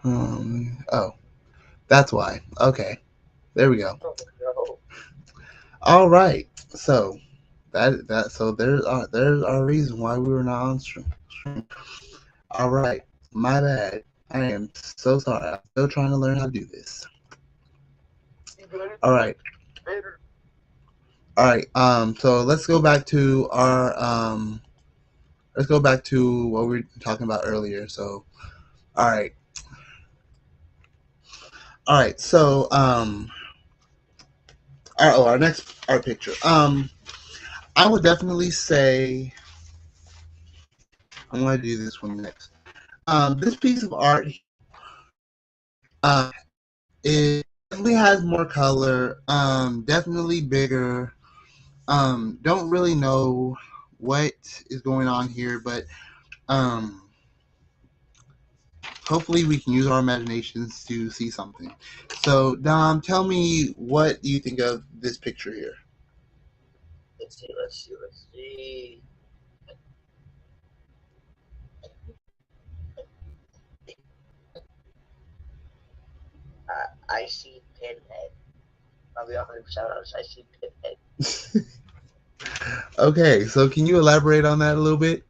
Oh, that's why. Okay, there we go. Oh no. All right. So there's our reason why we were not on stream. All right. My bad. I am so sorry. I'm still trying to learn how to do this. You better All do it. right. Better. All right. So let's go back to our let's go back to what we were talking about earlier. So all right. All right. So our next art picture. I would definitely say I'm going to do this one next. This piece of art uh, it definitely has more color. Definitely bigger. Don't really know what is going on here, but um, hopefully we can use our imaginations to see something. So, Dom, tell me what you think of this picture here. Let's see. Let's see. Let's see. I see Pinhead. I'll be 100% honest. I see Pinhead. Okay, so can you elaborate on that a little bit?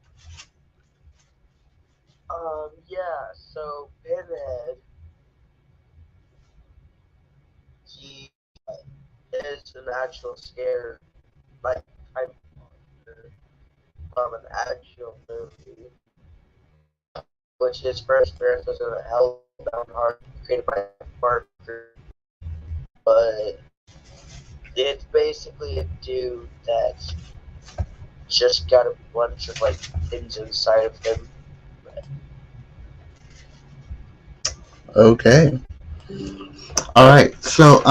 Yeah. So Pinhead, he is an actual scare, like type monster from an actual movie, which his first appearance was in a Hellbound Heart created by Parker, but it's basically a dude that's just got a bunch of like things inside of him. Okay. All right. So,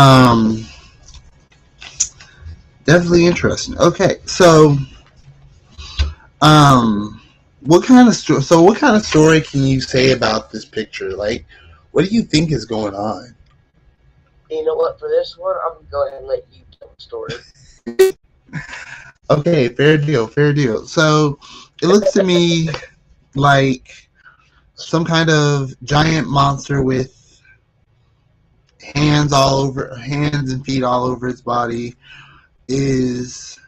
definitely interesting. Okay. So, um, what kind of story can you say about this picture? Like, what do you think is going on? You know what? For this one, I'm gonna go ahead and let you tell the story. Okay, fair deal, fair deal. So, it looks to me like some kind of giant monster with hands and feet all over its body is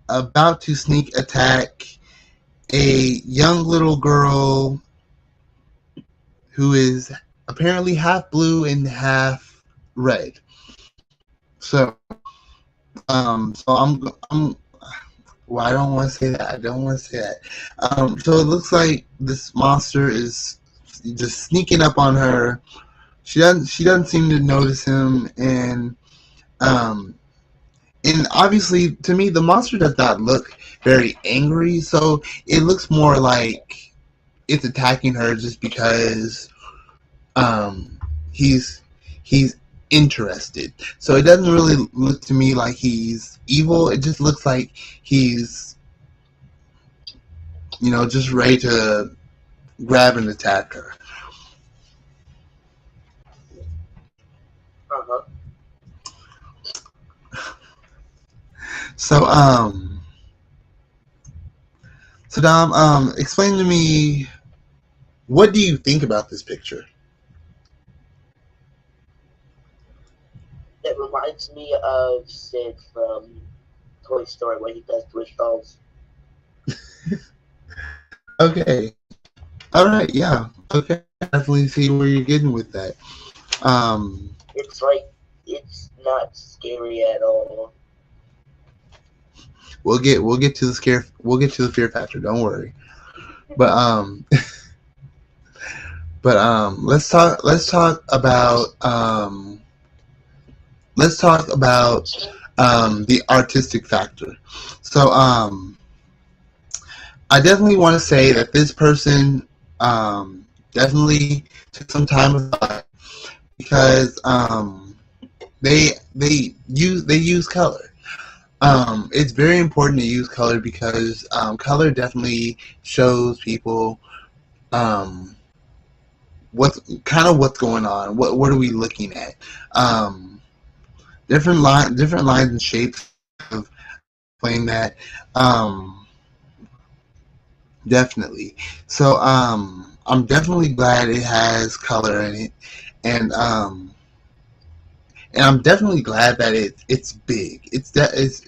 about to sneak attack a young little girl who is apparently half blue and half red. So, I'm. Well, I don't want to say that. I don't want to say that. So it looks like this monster is just sneaking up on her. She doesn't seem to notice him, um, and obviously to me the monster does not look very angry. So it looks more like it's attacking her just because um, he's he's interested. So it doesn't really look to me like he's evil. It just looks like he's just ready to grab and attack her. Uh huh. So so Dom, explain to me, what do you think about this picture? It reminds me of Sid from Toy Story when he does Twitch dolls. Okay, all right, yeah, okay, I definitely see where you're getting with that. Um, It's like it's not scary at all. we'll get to the scare. We'll get to the fear factor. Don't worry. But let's talk about the artistic factor. So I definitely want to say that this person definitely took some time of thought because they use color. It's very important to use color because color definitely shows people um, what's going on. What are we looking at? Um, different lines and shapes of explain that. Definitely. So I'm definitely glad it has color in it, and I'm definitely glad that it's big. It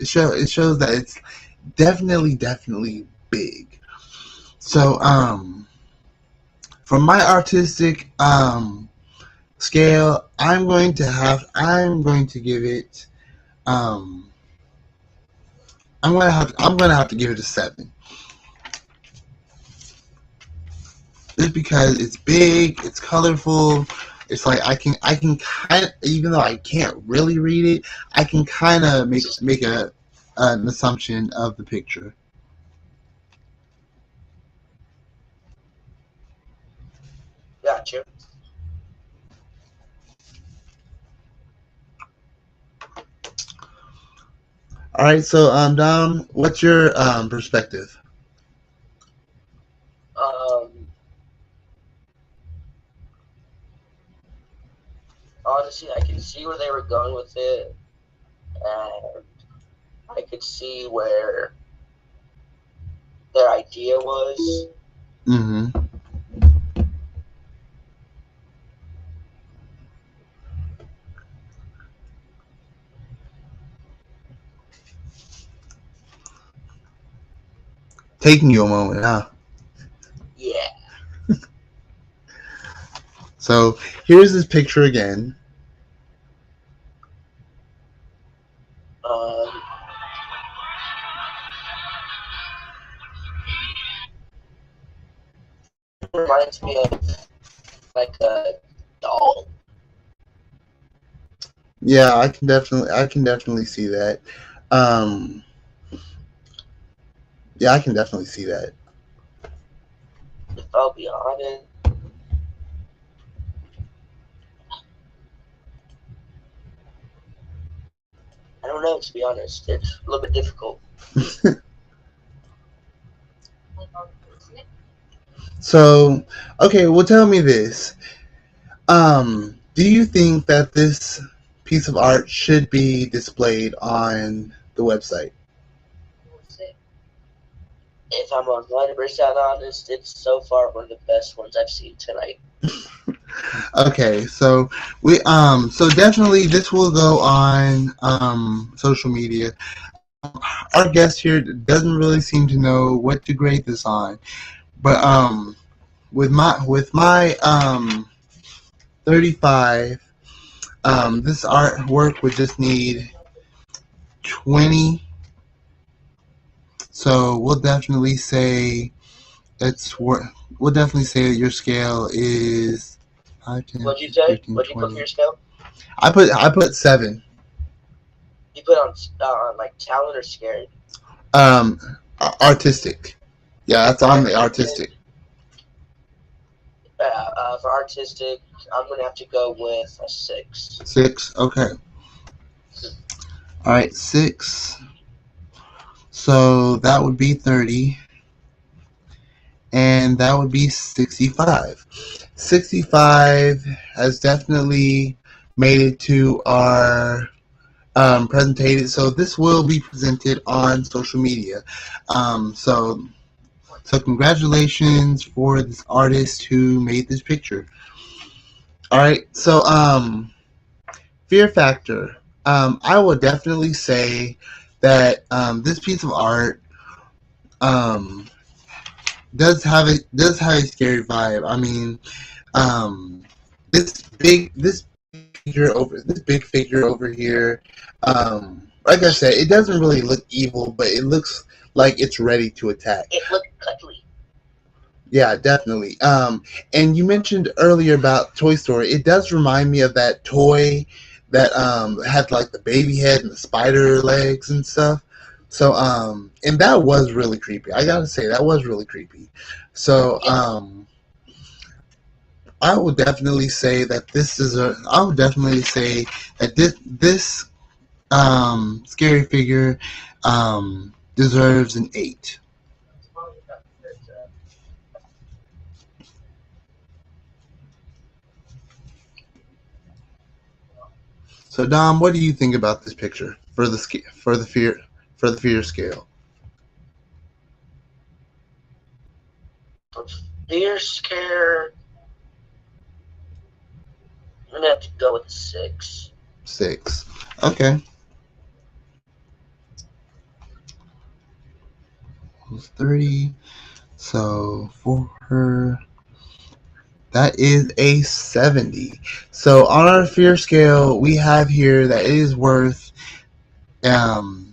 shows that it's definitely big. So from my artistic scale, I'm going to give it I'm gonna have to give it a 7. Just because it's big, it's colorful. It's like I can kind of, even though I can't really read it, I can kind of make an assumption of the picture. Gotcha. All right, so Dom, what's your perspective? Um, Honestly, I can see where they were going with it, and I could see where their idea was. Mm-hmm. Taking you a moment, huh? Yeah. So here's this picture again. Um, Reminds me of like a doll. Yeah, I can definitely see that. Um, yeah, I can definitely see that. If I'll be honest, I don't know. To be honest, it's a little bit difficult. So, okay, well, tell me this. Do you think that this piece of art should be displayed on the website? If I'm 100% honest, it's so far one of the best ones I've seen tonight. Okay, so so definitely this will go on social media. Our guest here doesn't really seem to know what to grade this on, but with my 35, this artwork would just need 20. So we'll definitely say that your scale is 5, 10, What'd you say? 15, What'd you put for 20. your scale? I put 7. You put on like talent or scared? Um, artistic. Yeah, that's on the Artistic. artistic. For artistic, I'm gonna have to go with a 6. 6. Okay. All right, 6. So that would be 30, and that would be 65. 65 has definitely made it to our presented. So this will be presented on social media. Um, so so congratulations for this artist who made this picture. All right. So fear factor. I will definitely say that this piece of art um, does have a scary vibe. I mean, um, this big figure over here. Like I said, it doesn't really look evil, but it looks like it's ready to attack. It looked cuddly. Yeah, definitely. And you mentioned earlier about Toy Story. It does remind me of that toy that had like the baby head and the spider legs and stuff. So and that was really creepy. I gotta say that was really creepy. So I would definitely say that this is a. I would definitely say that this scary figure deserves an 8. So Dom, what do you think about this picture for for the fear scale? Fear scare. I'm gonna have to go with a 6. 6. Okay. 3. So for her, that is a 70. So on our fear scale, we have here that um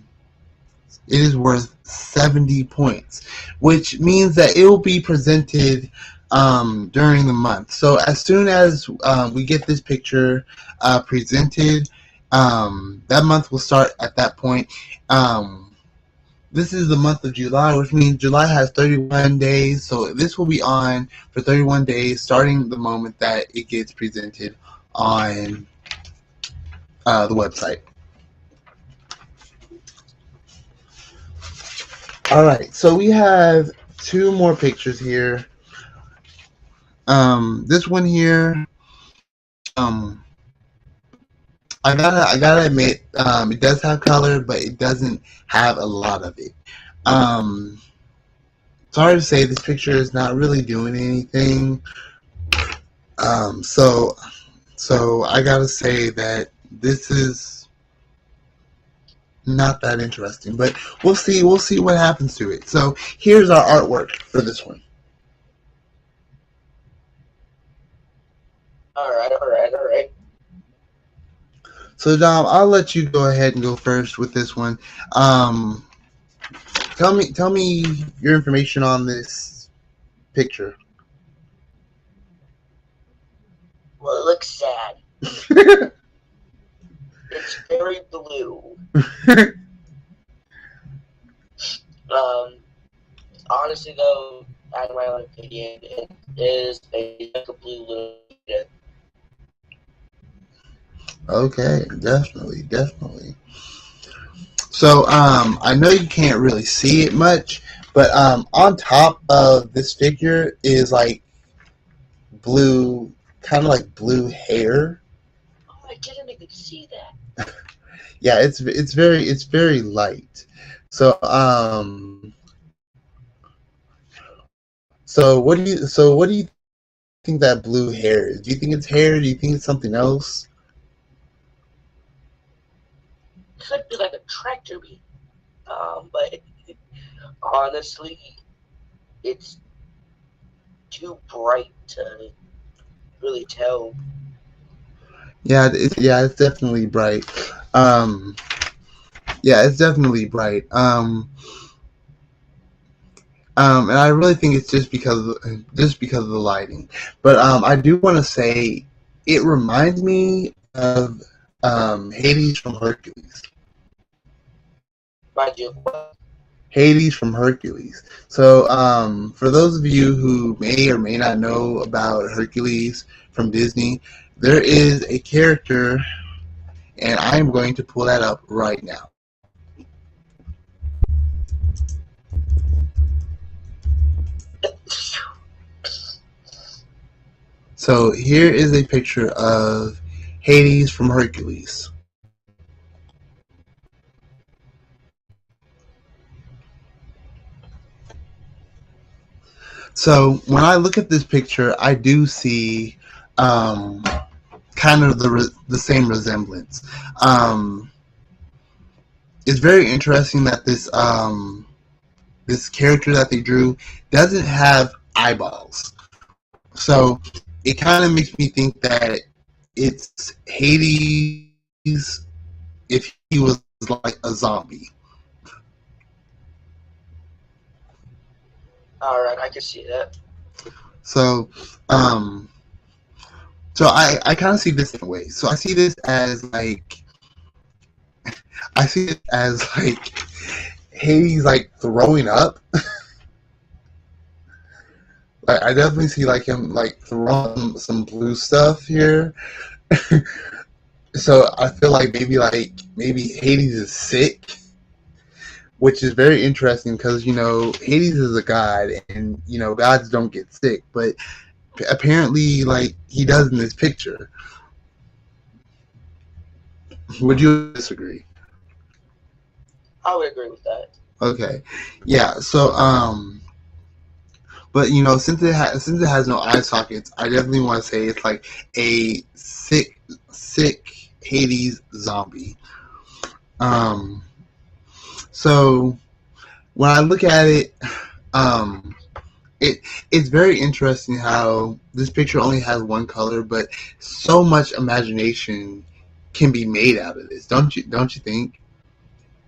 it is worth 70 points, which means that it will be presented during the month. So as soon as we get this picture presented, that month will start at that point. This is the month of July, which means July has 31 days. So this will be on for 31 days, starting the moment that it gets presented on the website. All right, so we have 2 more pictures here. This one here, um, I gotta admit, it does have color, but it doesn't have a lot of it. Um, Sorry to say, this picture is not really doing anything. Um, so, so I gotta say that this is not that interesting, but we'll see. We'll see what happens to it. So here's our artwork for this one. Alright. So Dom, I'll let you go ahead and go first with this one. Um, tell me your information on this picture. Well, it looks sad. It's very blue. Honestly, though, out of my own opinion, it is like a blue illusion. Okay, definitely. So I know you can't really see it much, but on top of this figure is like blue, kind of like blue hair. Oh, I didn't even see that. Yeah, it's very light. So so what do you think that blue hair is? Do you think it's hair? Do you think it's something else? Could be like a tractor beam. But honestly, it's too bright to really tell. Yeah, it's definitely bright. Um, yeah, it's definitely bright. And I really think it's just because of the lighting. But I do want to say it reminds me of Hades from Hercules. Mind you, what? Hades from Hercules. So for those of you who may or may not know about Hercules from Disney, there is a character, and I'm going to pull that up right now. So here is a picture of Hades from Hercules. So when I look at this picture, I do see um, kind of the same resemblance. Um, it's very interesting that this character that they drew doesn't have eyeballs. So it kind of makes me think that it's Hades if he was like a zombie. Alright, I can see that. So, um, so I kind of see this in a way. So I see it as like Hades like throwing up. Like I definitely see like him like throwing some blue stuff here. So I feel like maybe Hades is sick, which is very interesting because Hades is a god, and gods don't get sick, but apparently like he does in this picture. Would you disagree? I would agree with that. Okay, yeah. So But since it has no eye sockets, I definitely want to say it's like a sick Hades zombie. Um, so when I look at it, um, it's very interesting how this picture only has one color, but so much imagination can be made out of this. Don't you think?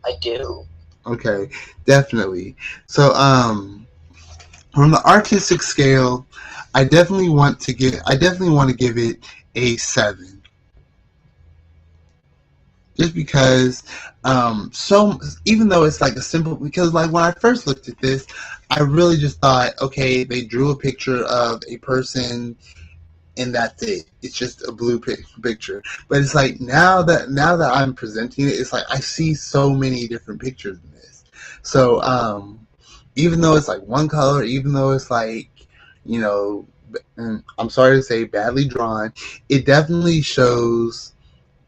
I do. Okay, definitely. So from the artistic scale, I definitely want to give it a 7. Just because so even though it's like a simple, because like when I first looked at this, I really just thought, okay, they drew a picture of a person and that's it. It's just a blue picture. But it's like now that I'm presenting it, it's like I see so many different pictures in this. So even though it's like one color, even though it's like, you know, I'm sorry to say badly drawn, it definitely shows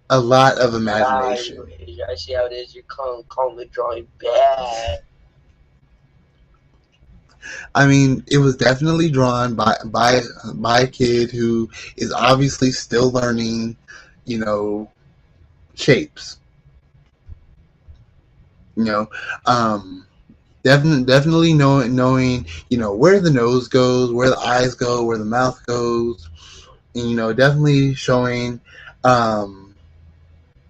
a lot of Wow, imagination. I see how it is. You're calling the drawing bad. I mean, it was definitely drawn by a kid who is obviously still learning, you know, shapes. You know, um, definitely knowing where the nose goes, where the eyes go, where the mouth goes, and definitely showing um,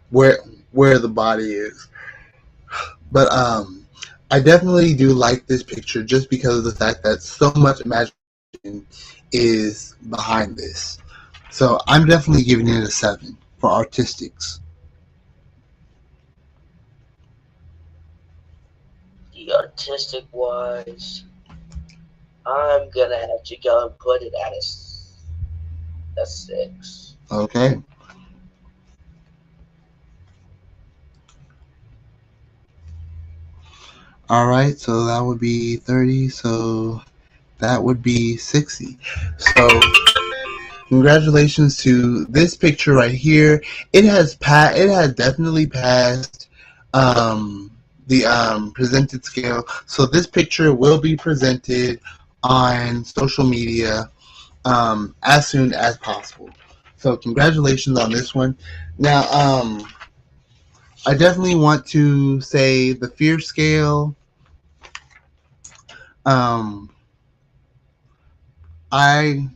where where the body is. But I definitely do like this picture just because of the fact that so much imagination is behind this. So I'm definitely giving it a 7 for artistics. The artistic wise, I'm gonna have to go and put it at a 6. Okay. All right. So that would be 30. So that would be 60. So congratulations to this picture right here. It has definitely passed the presented scale. So this picture will be presented on social media as soon as possible. So congratulations on this one. Now, I definitely want to say the fear scale. Um, I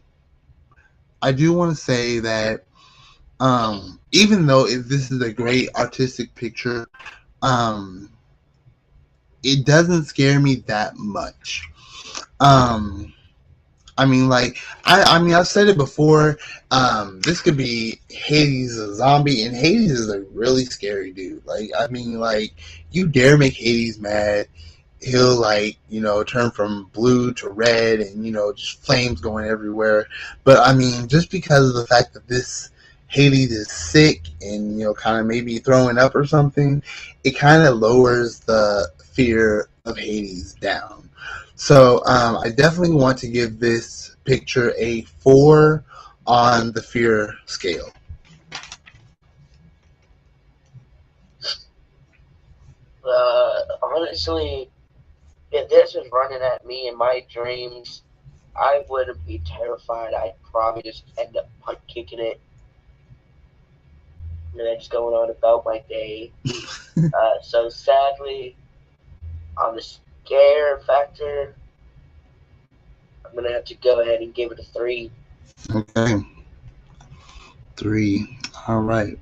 I do want to say that even though this is a great artistic picture, um, it doesn't scare me that much. Um, I mean, like I mean, I've said it before. This could be Hades a zombie, and Hades is a really scary dude. Like, I mean, like you dare make Hades mad, he'll like turn from blue to red, and just flames going everywhere. But I mean, just because of the fact that this Hades is sick and kind of maybe throwing up or something, it kind of lowers the fear of Hades down. So I definitely want to give this picture a 4 on the fear scale. Honestly, if this was running at me in my dreams, I wouldn't be terrified. I'd probably just end up punt kicking it and then just going on about my day. So sadly, on the scare factor, I'm gonna have to go ahead and give it a 3. Okay, 3. All right.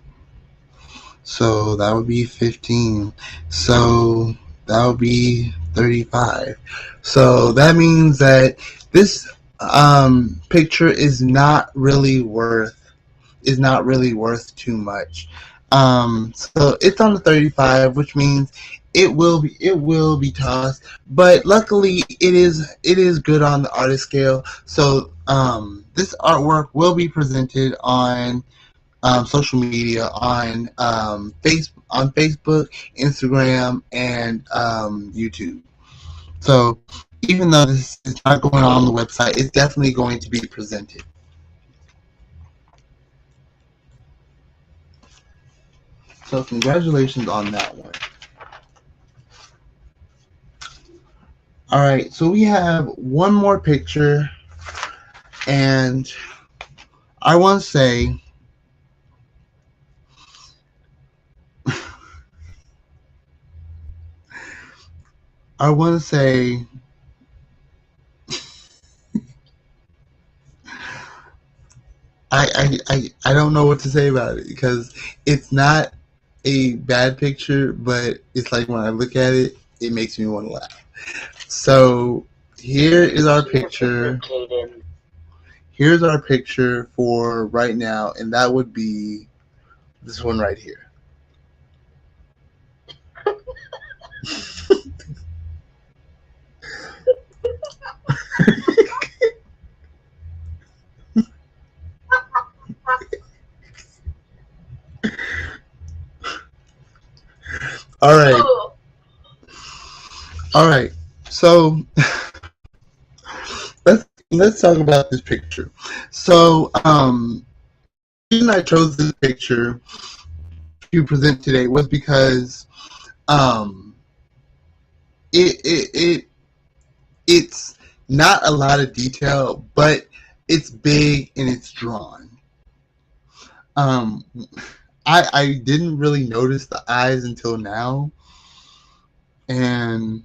So that would be 15. So that would be 35. So that means that this picture is not really worth too much. So it's on the 35, which means it will be tossed. But luckily, it is good on the artist scale. So this artwork will be presented on social media on Facebook, Instagram, and YouTube. So even though this is not going on the website, it's definitely going to be presented. So congratulations on that one. All right, so we have one more picture, and I want to say, I want to say, I don't know what to say about it because it's not a bad picture, but it's like when I look at it, it makes me want to laugh. So here is our picture. Here's our picture for right now, and that would be this one right here. All right. All right. So let's talk about this picture. So the reason I chose this picture to present today was because um it's not a lot of detail, but it's big and it's drawn. Um I didn't really notice the eyes until now, and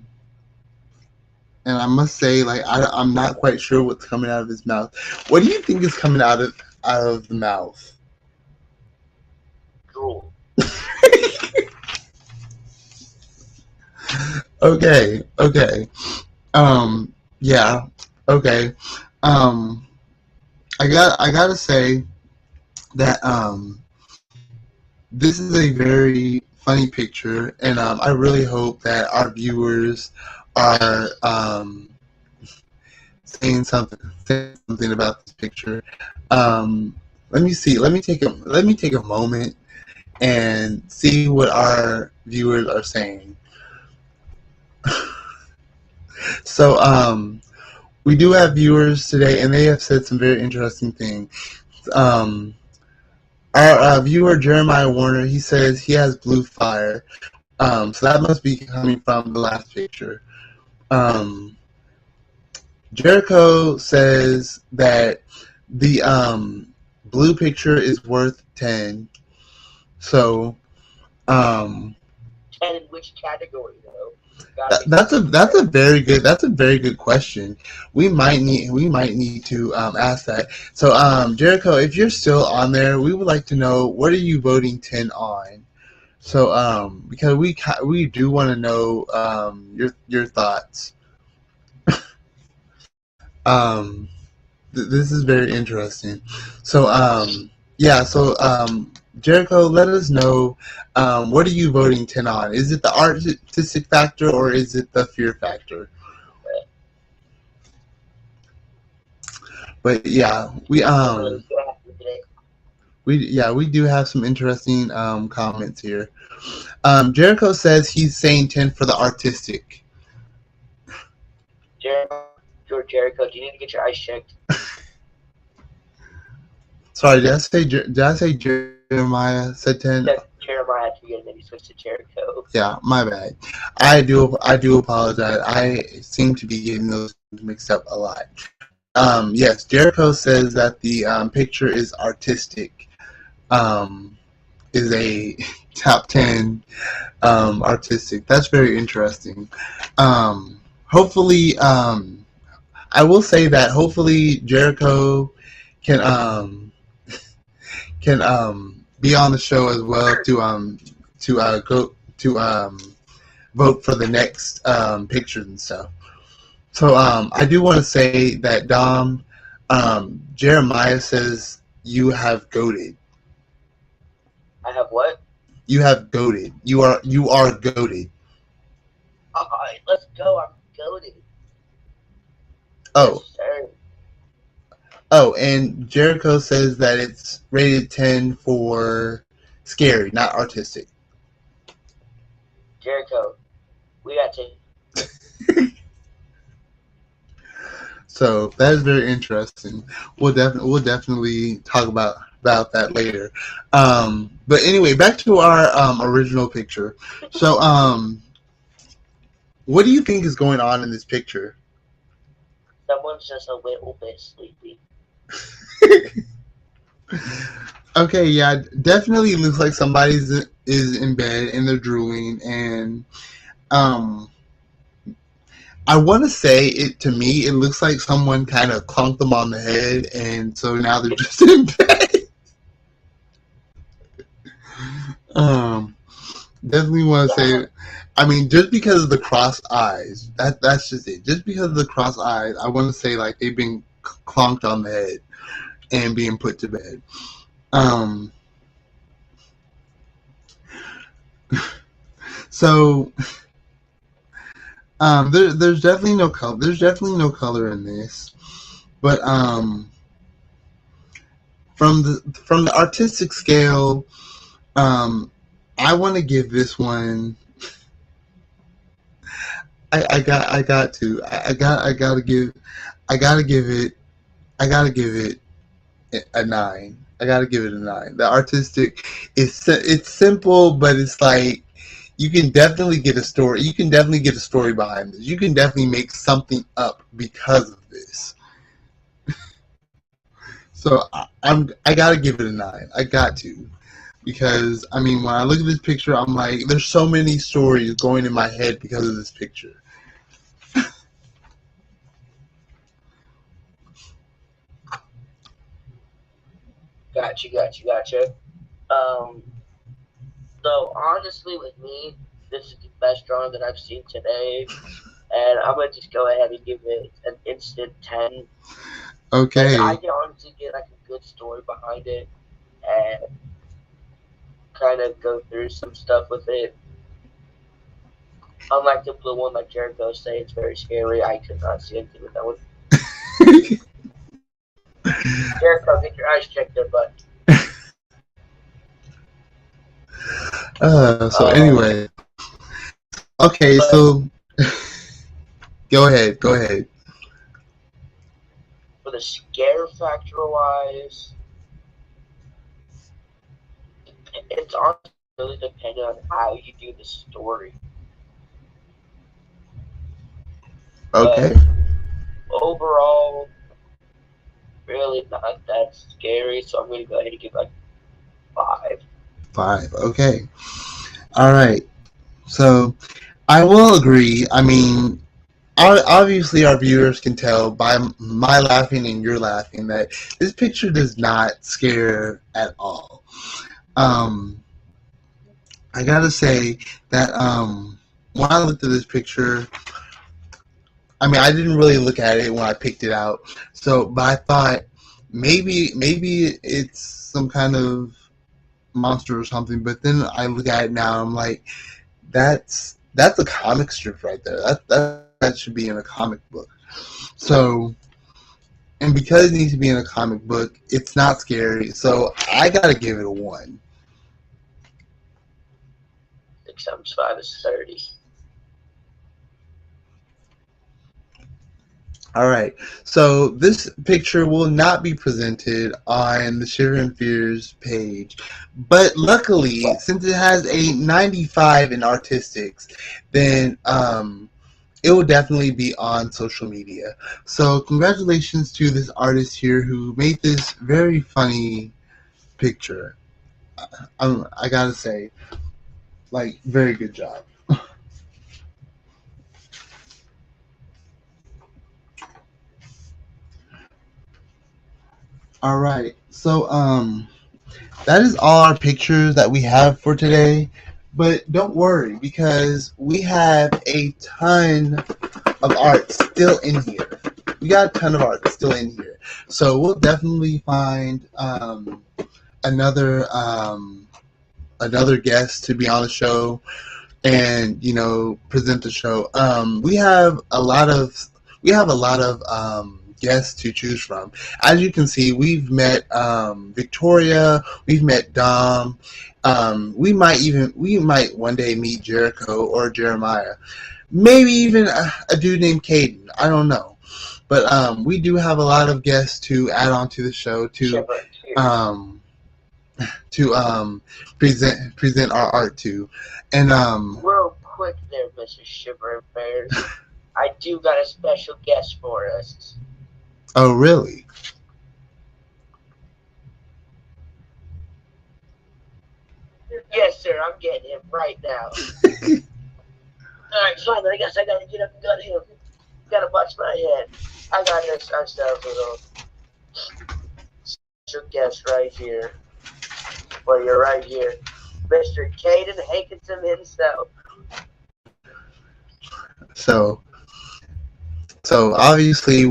I must say, like, I'm not quite sure what's coming out of his mouth. What do you think is coming out of the mouth? Drool. Okay. Yeah. Okay. I gotta say that this is a very funny picture, and I really hope that our viewers are saying something about this picture. Let me see. Let me take a moment and see what our viewers are saying. So we do have viewers today, and they have said some very interesting things. Our viewer Jeremiah Warner, he says he has blue fire. So that must be coming from the last picture. Jericho says that the blue picture is worth 10. So 10 in which category though? That's a very good question. We might need to ask that. So Jericho, if you're still on there, we would like to know, what are you voting 10 on? So because we do want to know your thoughts. This is very interesting. So yeah, so Jericho, let us know, what are you voting 10 on? Is it the artistic factor or is it the fear factor? But yeah, we do have some interesting comments here. Jericho says he's saying 10 for the artistic. Jericho, do you need to get your eyes checked? Sorry, did I say Jeremiah said 10? Jeremiah at the beginning, then you switched to Jericho. Yeah, my bad. I do apologize. I seem to be getting those mixed up a lot. Yes, Jericho says that the picture is artistic. Is a top 10 artistic. That's very interesting. Hopefully, I will say that hopefully Jericho can be on the show as well to go to vote for the next pictures and stuff. So I do want to say that Dom, Jeremiah says you have goated. I have what? You have goated. You are goated. All right, let's go. I'm goated. Oh. Yes, oh, and Jericho says that it's rated 10 for scary, not artistic. Jericho, we got to. So that is very interesting. We'll definitely talk about that later. But anyway, back to our original picture. So What do you think is going on in this picture? Someone's just a little bit sleepy. Okay, yeah, definitely looks like somebody's is in bed and they're drooling, and um, I want to say it to me. It looks like someone kind of clunked them on the head, and so now they're just in bed. um, Definitely want to say. I mean, just because of the cross eyes, that's just it. Just because of the cross eyes, I want to say like they've been clonked on the head and being put to bed. Um, so there's definitely no color. There's definitely no color in this, but from the artistic scale, um, I want to give this one. I got to. I gotta give it. I gotta give it a 9. I gotta give it a 9. The artistic is it's simple, but it's like you can definitely get a story. You can definitely get a story behind this. You can definitely make something up because of this. So I gotta give it a 9. I got to, because I mean when I look at this picture, I'm like, there's so many stories going in my head because of this picture. Gotcha. Um, so honestly, with me, this is the best drawing that I've seen today, and I'm gonna just go ahead and give it an instant 10. Okay. And I can honestly get like a good story behind it, and kind of go through some stuff with it. Unlike the blue one, like Jericho say, it's very scary. I could not see anything with that one. Jericho, get your eyes checked there, bud. So anyway, okay, so go ahead. For the scare factor wise, it's honestly really dependent on how you do the story. Okay. But overall, really not that scary, so I'm going to go ahead and give like 5. 5. Okay. All right. So I will agree. I mean, obviously our viewers can tell by my laughing and your laughing that this picture does not scare at all. I gotta say that when I looked at this picture, I mean, I didn't really look at it when I picked it out. So, but I thought maybe it's some kind of monster or something. But then I look at it now, and I'm like, that's a comic strip right there. That should be in a comic book. So, and because it needs to be in a comic book, it's not scary. So I gotta give it a 1. 6 times 5 is 30. All right. So this picture will not be presented on the Shiver and Fears page, but luckily, since it has a 95 in artistics, then it will definitely be on social media. So congratulations to this artist here who made this very funny picture. I gotta say, like, very good job. All right. So that is all our pictures that we have for today. But don't worry, because we have a ton of art still in here. We got a ton of art still in here. So we'll definitely find another guest to be on the show and present the show. We have a lot of guests to choose from. As you can see, we've met Victoria, we've met Dom. We might one day meet Jericho or Jeremiah, maybe even a dude named Caden. I don't know, but we do have a lot of guests to add on to the show to present our art to, and We'll quick there, Mr. Shiver and Bears. I do got a special guest for us. Oh, really? Yes, sir, I'm getting him right now. Alright, fine, then I guess I gotta get up and get him. Gotta watch my head. I got ourselves a little special guest right here. Well, you're right here. Mr. Caden Hankinson himself. So, so obviously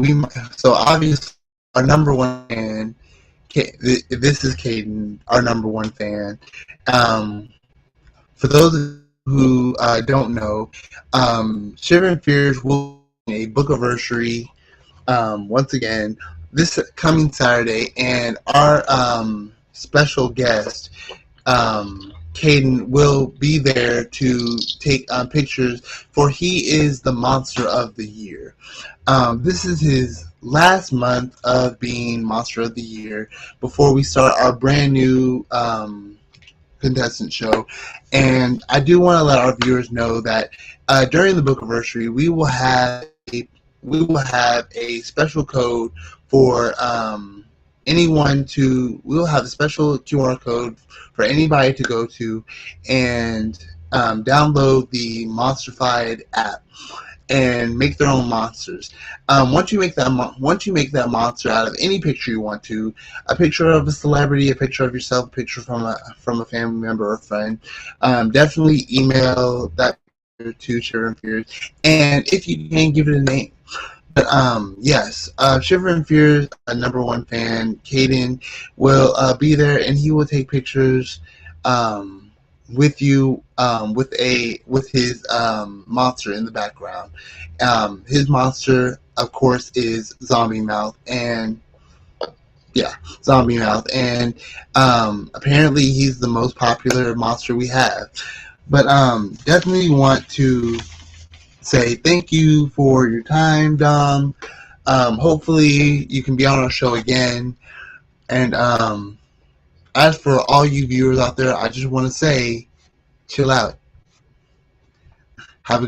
obviously our number one fan. This is Caden, our number one fan. For those who don't know, Shiver and Fears will be a book anniversary once again this coming Saturday, and our special guest, Caden, will be there to take pictures, for he is the Monster of the Year. This is his last month of being Monster of the Year before we start our brand new contestant show. And I do want to let our viewers know that during the book anniversary, we will have a special code for anyone to. We'll have a special QR code for anybody to go to and download the Monsterfied app and make their own monsters. Once you make that monster out of any picture you want to, a picture of a celebrity, a picture of yourself, a picture from a family member or friend, definitely email that to Shiver and Fears, and if you can, give it a name. But yes, Shiver and Fears, number one fan, Caden, will be there, and he will take pictures with you with his monster in the background. His monster, of course, is Zombie Mouth, and yeah, Zombie Mouth, and apparently he's the most popular monster we have. But definitely want to say thank you for your time, Dom. Hopefully you can be on our show again. And as for all you viewers out there, I just want to say, chill out. Have a good